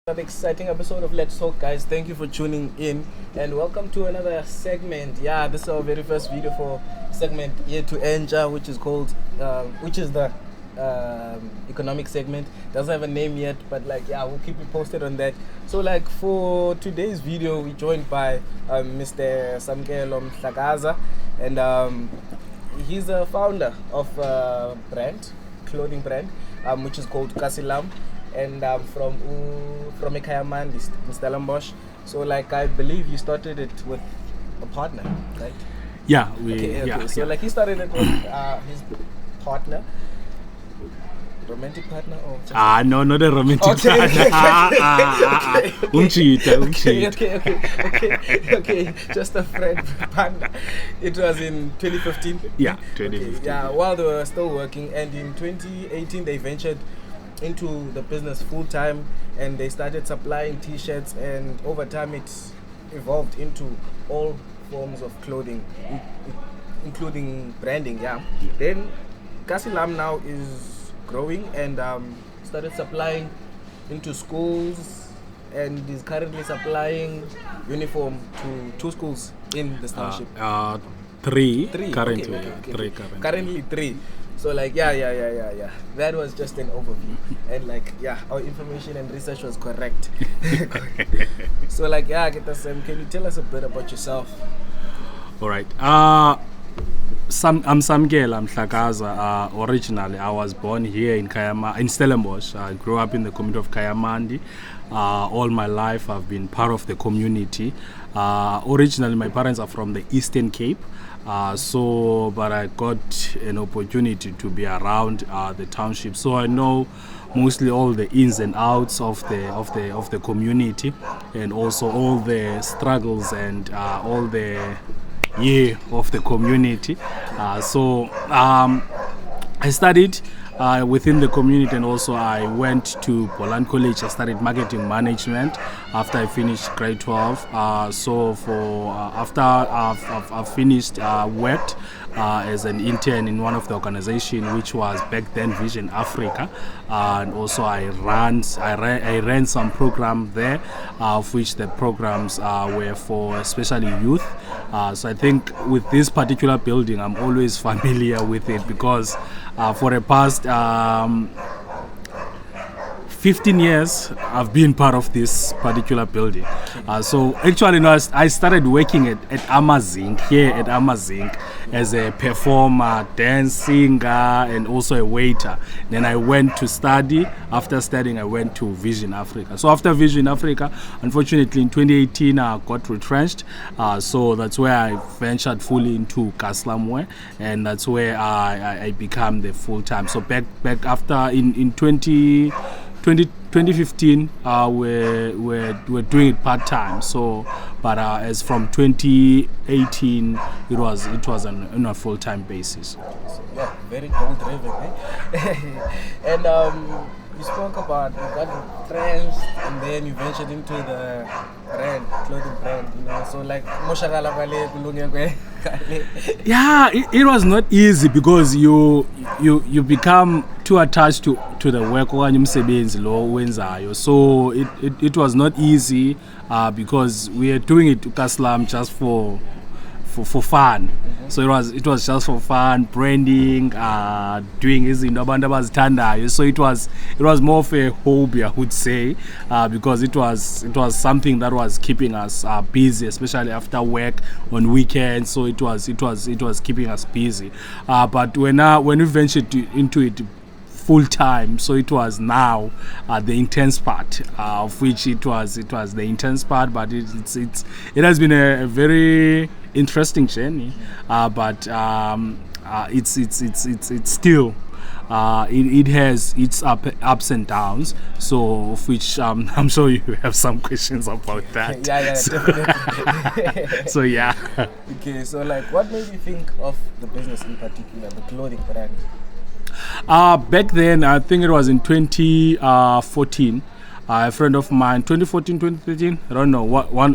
Another exciting episode of Let's Talk, guys. Thank you for tuning in and welcome to another segment. Yeah, this is our very first video for segment here to enter, which is called, which is the economic segment. Doesn't have a name yet, but we'll keep you posted on that. So, for today's video, we're joined by Mr. Samkela Mhlakaza, and he's a founder of a clothing brand, which is called Kasilam. And from Ekayamandi, Mr. Lambosh. So I believe you started it with a partner, right? Yeah, he started it with his partner, romantic partner, or just no, not a romantic partner. Okay, just a friend partner. It was in 2015. Yeah, 2015. While they were still working, and in 2018 they ventured into the business full time, and they started supplying t-shirts, and over time it evolved into all forms of clothing, including branding. Then Kasilam now is growing and started supplying into schools, and is currently supplying uniform to 2 schools in the township. Three currently. Three currently. Currently 3. So that was just an overview, and our information and research was correct. So can you tell us a bit about yourself? All right. I'm Samkela Mhlakaza. Originally, I was born here in Stellenbosch. I grew up in the community of Kayamandi. All my life, I've been part of the community. Originally, my parents are from the Eastern Cape. But I got an opportunity to be around the township, so I know mostly all the ins and outs of the community, and also all the struggles and all the of the community. I studied within the community, and also I went to Boland College. I studied marketing management after I finished grade 12. After I've finished, worked as an intern in one of the organizations, which was back then Vision Africa, and also I ran some program there, of which the programs were for especially youth. So I think with this particular building, I'm always familiar with it, because for the past 15 years I've been part of this particular building. So actually, I started working at Amazing, here at Amazing, as a performer, dance singer, and also a waiter. Then I went to study. After studying, I went to Vision Africa. So after Vision Africa, unfortunately in 2018 I got retrenched. So that's where I ventured fully into Kasilam Wear, and that's where I became the full-time. So back after in 2015, we're doing it part-time. But as from 2018, it was on a full-time basis. Yeah, very goal-driven, And you spoke about you got retrenched, and then you ventured into the clothing brand. So yeah, it was not easy, because you become too attached to the work okanye umsebenzi lo wenzayo. So it was not easy, because we are doing it to Kasilam just for fun. Mm-hmm. So it was just for fun, branding, doing izinto abantu abazithandayo. So it was more of a hobby, I would say, because it was something that was keeping us busy, especially after work on weekends. So it was keeping us busy. But when we ventured into it full time, so it was now the intense part, of which it was the intense part, but it has been a very interesting journey, but it's still it has its ups and downs, so of which I'm sure you have some questions about that. Definitely. So Okay, so what made you think of the business in particular, the clothing brand? Back then, I think it was in 2014. A friend of mine, 2014, 2013, I don't know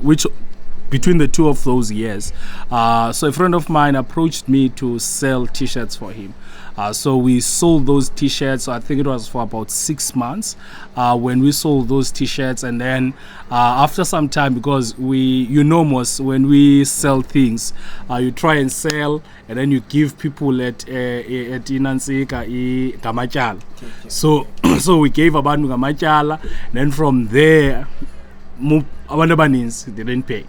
which between the two of those years. So a friend of mine approached me to sell t-shirts for him. So we sold those t-shirts. I think it was for about 6 months when we sold those t-shirts. And then after some time, because most when we sell things, you try and sell, and then you give people at Inansika Gamachala. So we gave abantu Gamachala, and then from there, abantu abaninzi didn't pay.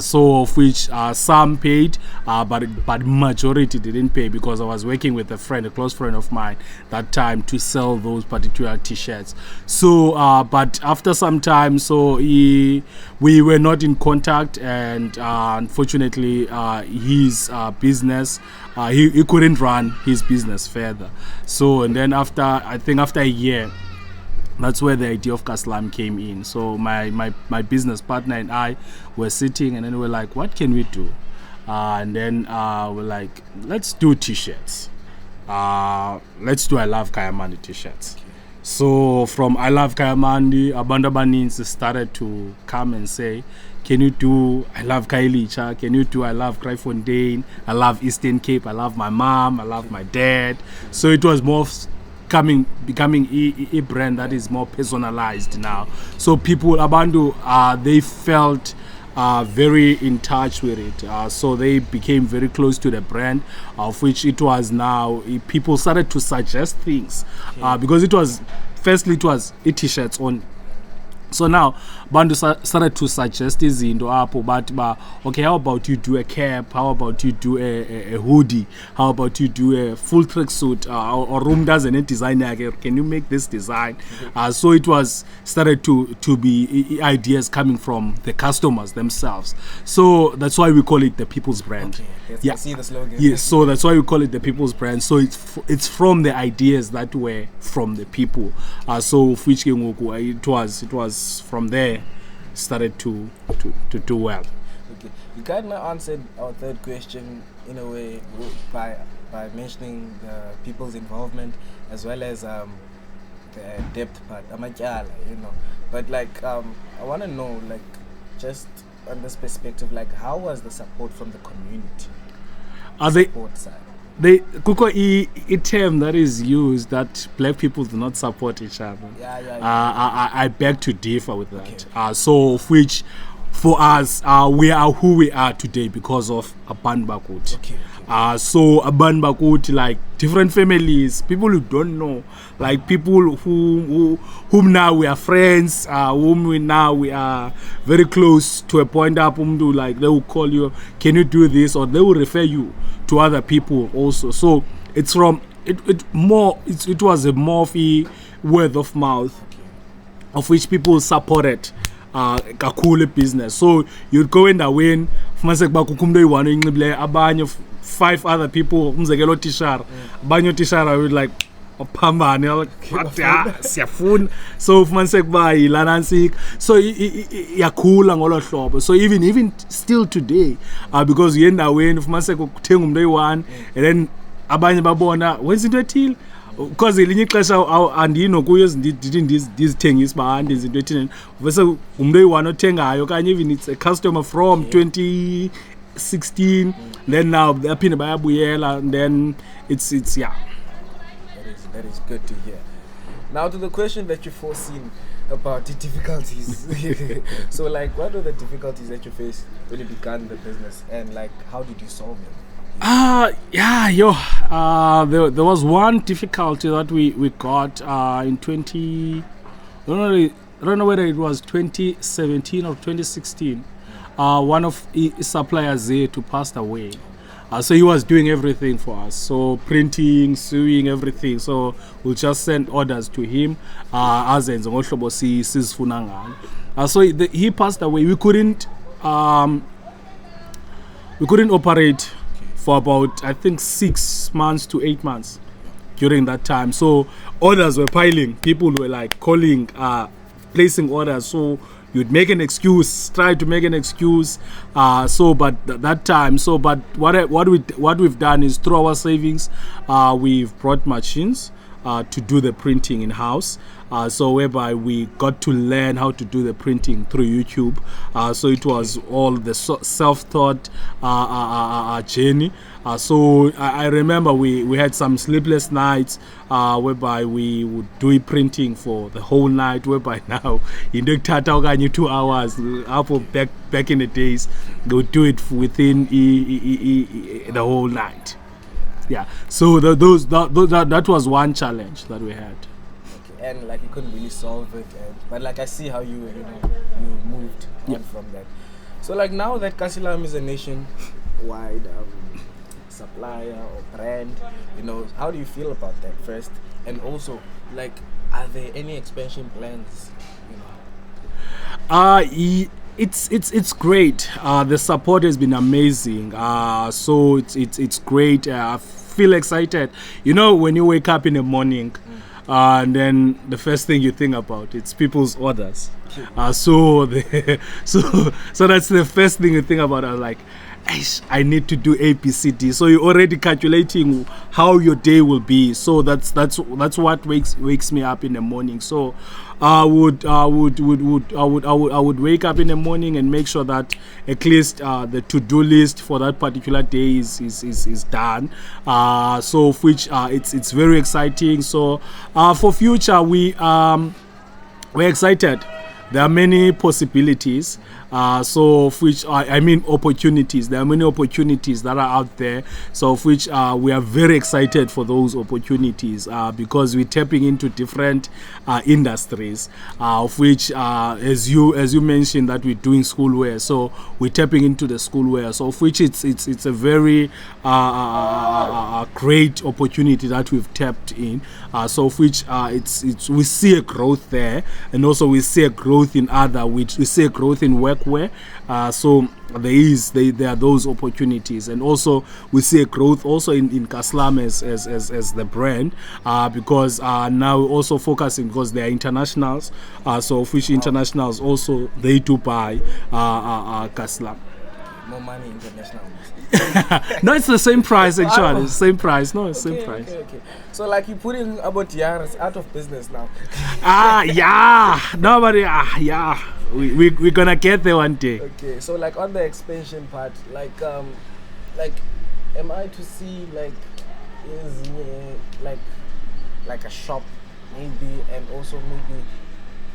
So of which some paid, but majority didn't pay, because I was working with a close friend of mine that time, to sell those particular t-shirts. So but after some time, so we were not in contact, and unfortunately his business, he couldn't run his business further. So, and then after a year, that's where the idea of Kasilam came in. So my business partner and I were sitting, and then we're like, what can we do? And then we're like, let's do t-shirts. Let's do I Love Kayamandi t-shirts. Okay. So from I Love Kayamandi, abantu abaninzi started to come and say, can you do I Love Kailicha? Can you do I Love Kraaifontein? I love Eastern Cape. I love my mom. I love my dad. So it was more becoming a brand that is more personalized now. So people, Abandu, they felt very in touch with it. So they became very close to the brand, of which it was now, people started to suggest things. Because it was t-shirts only. So now bantu started to suggest izinto apho bathi ba, okay, how about you do a cap, how about you do a hoodie, how about you do a full tracksuit, or room doesn't need design, can you make this design? So it was started to be ideas coming from the customers themselves. So that's why we call it the people's brand. Okay, I see the slogan. Yes, so that's why we call it the people's brand. So it's from the ideas that were from the people. So which it was from there started to do well. Okay, you kind of answered our third question in a way by mentioning the people's involvement as well as the depth part, amatyala, But like I want to know, like, just on this perspective, like, how was the support from the community? Support side. Kuko a term that is used that black people do not support each other. I beg to differ with that. Okay. So of which, for us, we are who we are today because of Abantu Bakuthi. Okay. So Abantu Bakuthi, like different families, people who don't know, like people whom now we are friends, whom we are very close to a point up, like they will call you, can you do this, or they will refer you to other people also. So it's from it was a more of a word of mouth, of which people supported kakhulu business. So you'd go in the win, abanye 5 other people, tishara, banyo tishara would like phambane, siyafuna. So ufumaniseke kuba yilanansika, so yakhula ngolo hlobo. So even still today, because yendaweni ufumaniseke ukuthenga umuntu oyi-1, and then abanye babona wenza into ethile, because elinye ixesha andino kuyo ndizithengisa uba ndenza into ethile, bese umuntu oyi-1 othengayo, okanye even it's a customer from 2016, then now aphinde bayabuyela, and then it's yeah. That is good to hear. Now to the question that you foreseen about the difficulties. So like, what were the difficulties that you faced when you began the business, and like, how did you solve them? There was one difficulty that we got in I don't know whether it was 2017 or 2016. One of his suppliers there passed away. So he was doing everything for us, so printing, sewing, everything. So we'll just send orders to him. So he passed away. We couldn't operate for about, I think, 6 months to 8 months during that time. So orders were piling. People were like calling, placing orders. So you'd make an excuse, try to make an excuse. But that time, but what we've done is, through our savings, we've brought machines to do the printing in house. so whereby we got to learn how to do the printing through YouTube. So it was all the self-taught journey. So I remember we had some sleepless nights whereby we would do printing for the whole night, whereby now in the 2 hours back in the days they would do it within the whole night. Yeah, so that was one challenge that we had. Okay. And like you couldn't really solve it, but like I see how you moved on from that. So like now that Kasilam is a nationwide supplier or brand, how do you feel about that first? And also, like, are there any expansion plans? It's great. The support has been amazing. So it's great. I feel excited. When you wake up in the morning, and then the first thing you think about it's people's orders. So that's the first thing you think about. I was like, I need to do A, B, C, D. So you're already calculating how your day will be. So that's what wakes me up in the morning. So I would wake up in the morning and make sure that at least the to-do list for that particular day is done. So of which it's very exciting. So for future we're excited. There are many possibilities. So of which I mean opportunities. There are many opportunities that are out there. So of which we are very excited for those opportunities because we're tapping into different industries. Of which, as you mentioned, that we're doing schoolwear. So we're tapping into the schoolwear. So of which it's a very great opportunity that we've tapped in. So of which we see a growth there, and also we see a growth in we see a growth in workwear. So there are those opportunities, and also we see a growth also in Kasilam as the brand because now we're also focusing because they are internationals. So of which internationals also they do buy Kasilam. More money international. No, it's the same price actually. It's the same price. No, it's the same price. Okay. So like you putting about Yaris out of business now. Yeah. Nobody. Yeah. We're gonna get there one day. Okay. So like on the expansion part, like am I to see like is like a shop maybe, and also maybe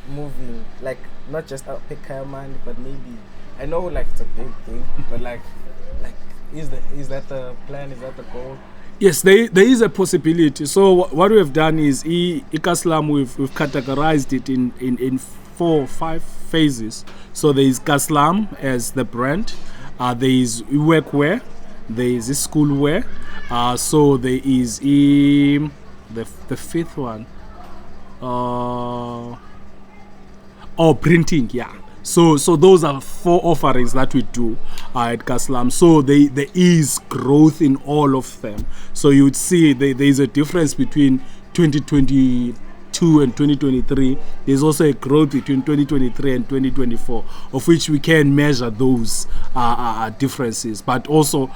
moving like not just out Pekaman, but maybe I know like it's a big thing, but like is that the plan? Is that the goal? Yes, there is a possibility. So what we have done is Kasilam we've categorized it in 4 or 5 phases. So there is Kasilam as the brand, there is workwear, there is schoolwear, so there is the 5th one. Printing, yeah. So those are 4 offerings that we do at Kasilam. So there is growth in all of them. So you would see there is a difference between 2022 and 2023. There's also a growth between 2023 and 2024, of which we can measure those differences. But also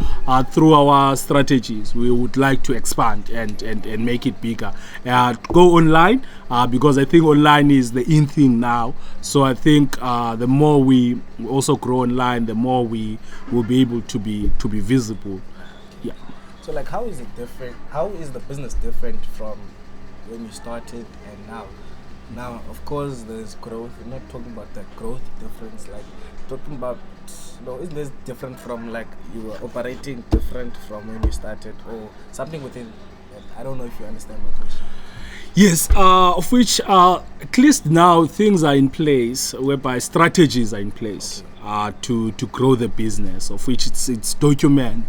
through our strategies, we would like to expand and make it bigger. Go online because I think online is the in thing now. So I think the more we also grow online, the more we will be able to be visible. Yeah. So like, how is it different? How is the business different from when you started and now? Now, of course, there's growth. We're not talking about the growth difference. Like, talking about, isn't this different from like you were operating different from when you started, or something within? I don't know if you understand my question. Yes, of which at least now things are in place, whereby strategies are in place. Okay. To grow the business, of which it's documented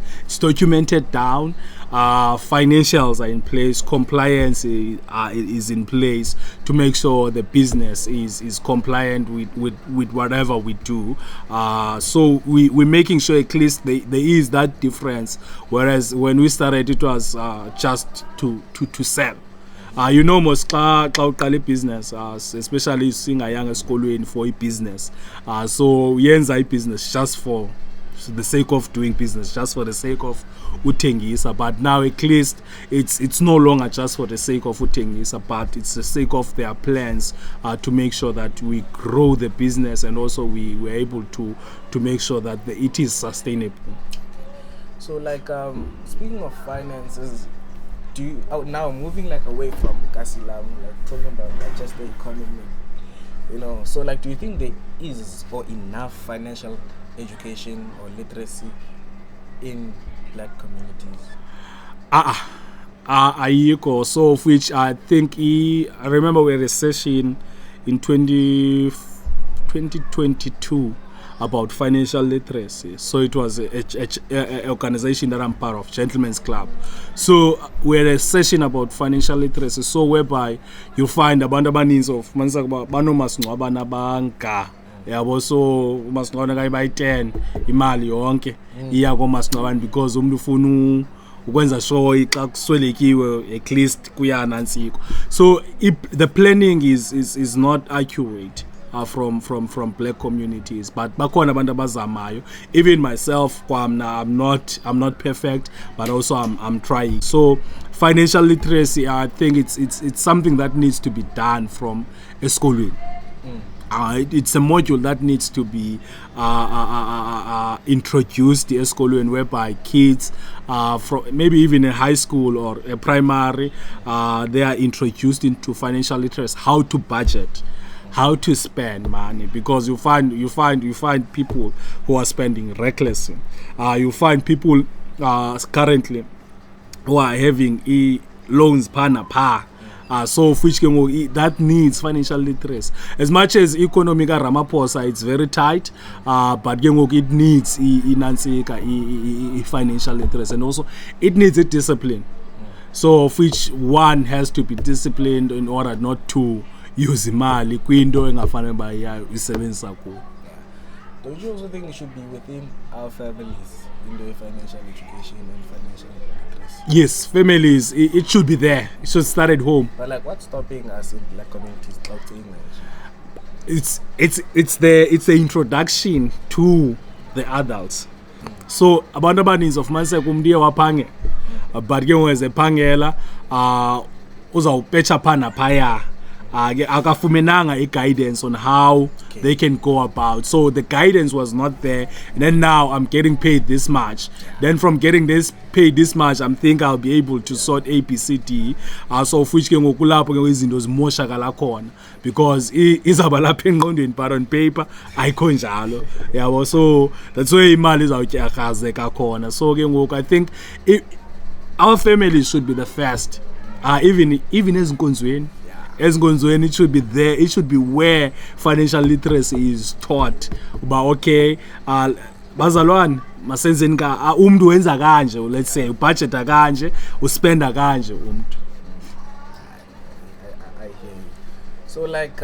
down. Financials are in place, compliance is in place to make sure the business is compliant with whatever we do. So we're making sure at least there is that difference. Whereas when we started, it was just to sell. Most xa business, especially seeing a young school for a business. So yenza business just for the sake of doing business, just for the sake of utengisa. But now at least it's no longer just for the sake of utengisa, but it's the sake of their plans to make sure that we grow the business, and also we were able to make sure that it is sustainable. So like speaking of finances, do you now moving like away from Kasilam, like talking about like just the economy, you know, so like do you think there is or enough financial education or literacy in black communities? Ayiko. So of which I think I remember we had a session in 2022 about financial literacy. So it was a organization that I'm part of, Gentlemen's Club. So we had a session about financial literacy, so whereby you find abantu abaninzi of banomasingcwabane abanka yabo, so umasingcwabane bayi-10 imali yonke iya komasingcwabane because umuntu ufuna ukwenza sure xa kuswelekiwe at least kuyanantsiko. So the planning is not accurate from black communities, but bakhona abantu abazamayo. Even myself, I'm not perfect, but also I'm trying. So financial literacy, I think it's something that needs to be done from a schooling. It's a module that needs to be introduced in school, whereby kids from maybe even in high school or a primary, they are introduced into financial literacy, how to budget, how to spend money, because you find people who are spending recklessly. You find people currently who are having loans pa. So which that needs financial literacy. As much as economic Ramaphosa, it's very tight, but it needs financial literacy, and also it needs a discipline. So of which one has to be disciplined in order not to use imali kwinto engafane bayisebenzisa kuyo. Don't you also think it should be within our families in the financial education and financial literacy? Yes, families, it should be there. It should start at home. But like, what's stopping us in black communities about English? It's the introduction to the adults. So abantu abaninzi of manse kumndiye waphange, but ke ngeze phangela uzawupecha phana phaya. Akafumenanga a guidance on how they can go about. So the guidance was not there, and then now I'm getting paid this much. Then from getting paid this much, I'm think I'll be able to sort ABCD. So of which ke ngokulapho ke izinto zimoshakala khona, because izabalapha engqondweni but on paper ayikho njalo. Yabo, so that's why imali izawutyakazeka khona. So ke ngoku I think our families should be the first. Even ezinkonzweni. It should be there. It should be where financial literacy is taught. But okay, bazalwane masenzeni ka umuntu wenza kanje, let's say budget kanje, uspenda kanje umuntu. I hear you. So like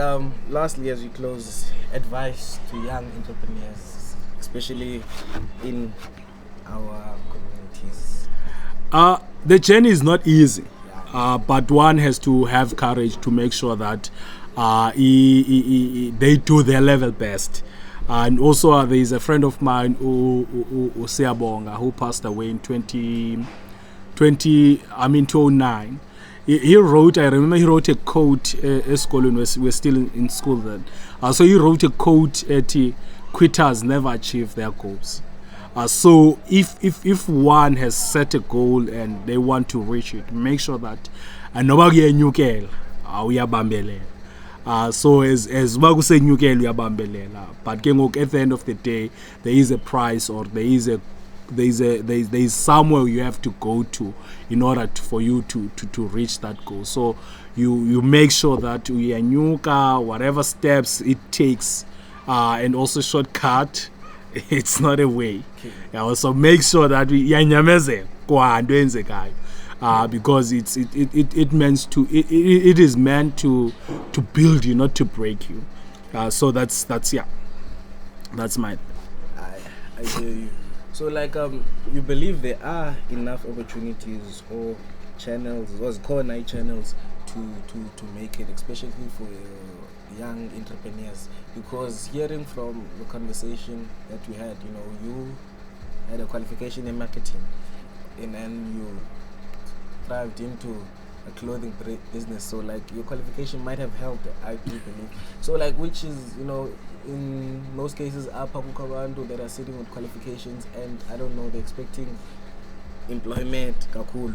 lastly, as we close, advice to young entrepreneurs, especially in our communities. The journey is not easy. But one has to have courage to make sure that they do their level best. And also there is a friend of mine, Useabonga, who passed away in 2009. He wrote, I remember he wrote a quote, we're still in school then. So he wrote a quote, quitters never achieve their goals. So if one has set a goal and they want to reach it, make sure that nobody uyanyukela uyabambelela. So as bakusenyukela uyabambelela, but ke ngoku at the end of the day there is a price, or there is somewhere you have to go to in order for you to reach that goal. So you make sure that uyanyuka whatever steps it takes, and also shortcut. It's not a way. Okay. So make sure that we yanyameze kwa ndo enzekayo, because it means to it is meant to build you, not to break you. So that's my. I hear you. So like you believe there are enough opportunities or channels, core channels to make it, especially for young entrepreneurs, because hearing from the conversation that we had, you had a qualification in marketing, and then you thrived into a clothing business. So like your qualification might have helped, I do believe. So like, which is, you know, in most cases, apha kukho abantu that are sitting with qualifications, and I don't know, they're expecting employment kakhulu,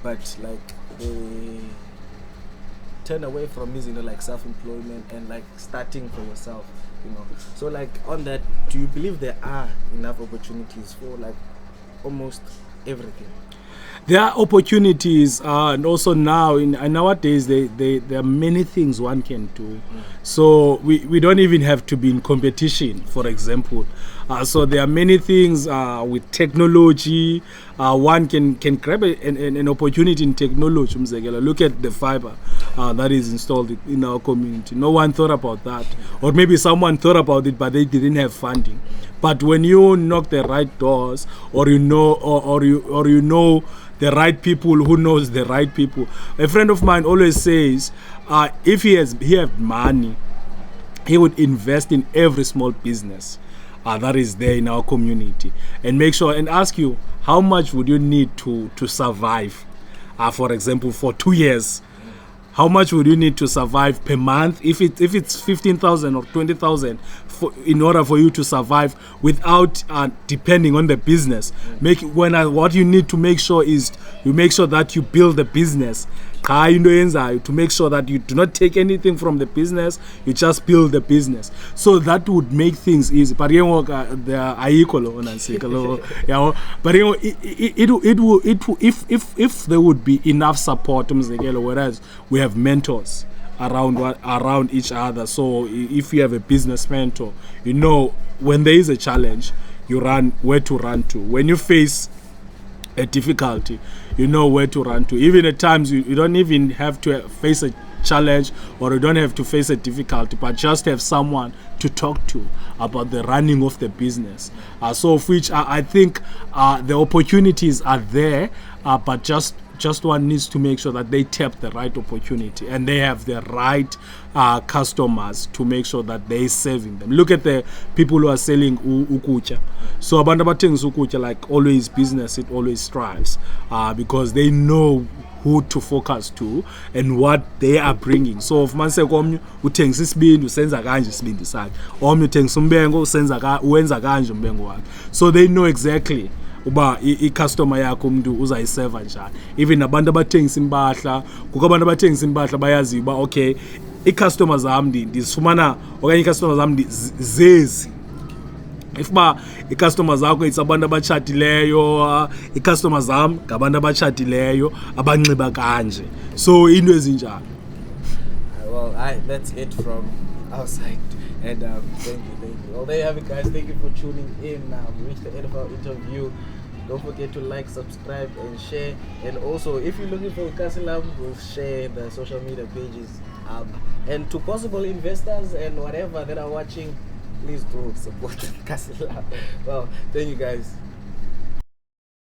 but like they turn away from this, you know, like self-employment and like starting for yourself, you know. So like on that, do you believe there are enough opportunities for like almost everything? There are opportunities, and also now nowadays there are many things one can do. So we don't even have to be in competition, for example. So there are many things with technology. One can grab an opportunity in technology. Look at the fiber that is installed in our community. No one thought about that, or maybe someone thought about it, but they didn't have funding. But when you knock the right doors, or you know, or you know the right people who knows the right people. A friend of mine always says, if he had money, he would invest in every small business that is there in our community, and make sure and ask you, how much would you need to survive? For example, for 2 years. How much would you need to survive per month if it's 15,000 or 20,000 in order for you to survive without depending on the business? What you need to make sure is you make sure that you build the business. To make sure that you do not take anything from the business, you just build the business. So that would make things easy. But you know, but you know, if there would be enough support, whereas we have mentors around each other. So if you have a business mentor, you know when there is a challenge, you run where to run to. When you face a difficulty, you know where to run to. Even at times you don't even have to face a challenge, or you don't have to face a difficulty, but just have someone to talk to about the running of the business. So of which I think the opportunities are there, but just one needs to make sure that they tap the right opportunity and they have the right customers to make sure that they're serving them. Look at the people who are selling ukutya. So abantu abathengisa ukutya, like always business, it always thrives because they know who to focus to and what they are bringing. So if man say komnye uthengisa isibindi usenza kanje isibindi sakhe, omnye uthengisa umbengo uwenza kanje umbengo wakhe. So they know exactly uba i-customer yakho umuntu uzayiseva njani. Even nabantu abathengisa impahla, kukho abantu abathengisa impahla bayazi uba okay, i-customer zami ndizifumana okanye i-customer zami zezi. If ba i-customer zakho it's abantu abatshatileyo, i-customer zami ngabantu abatshatileyo abanxiba kanje. So into ezinjalo. Well, that's it from our side. And thank you. Well, there you have it, guys. Thank you for tuning in. We reached the end of our interview. Don't forget to like, subscribe, and share. And also, if you're looking for Kasilam, we'll share the social media pages. And to possible investors and whatever that are watching, please do support Kasilam. Well, thank you, guys.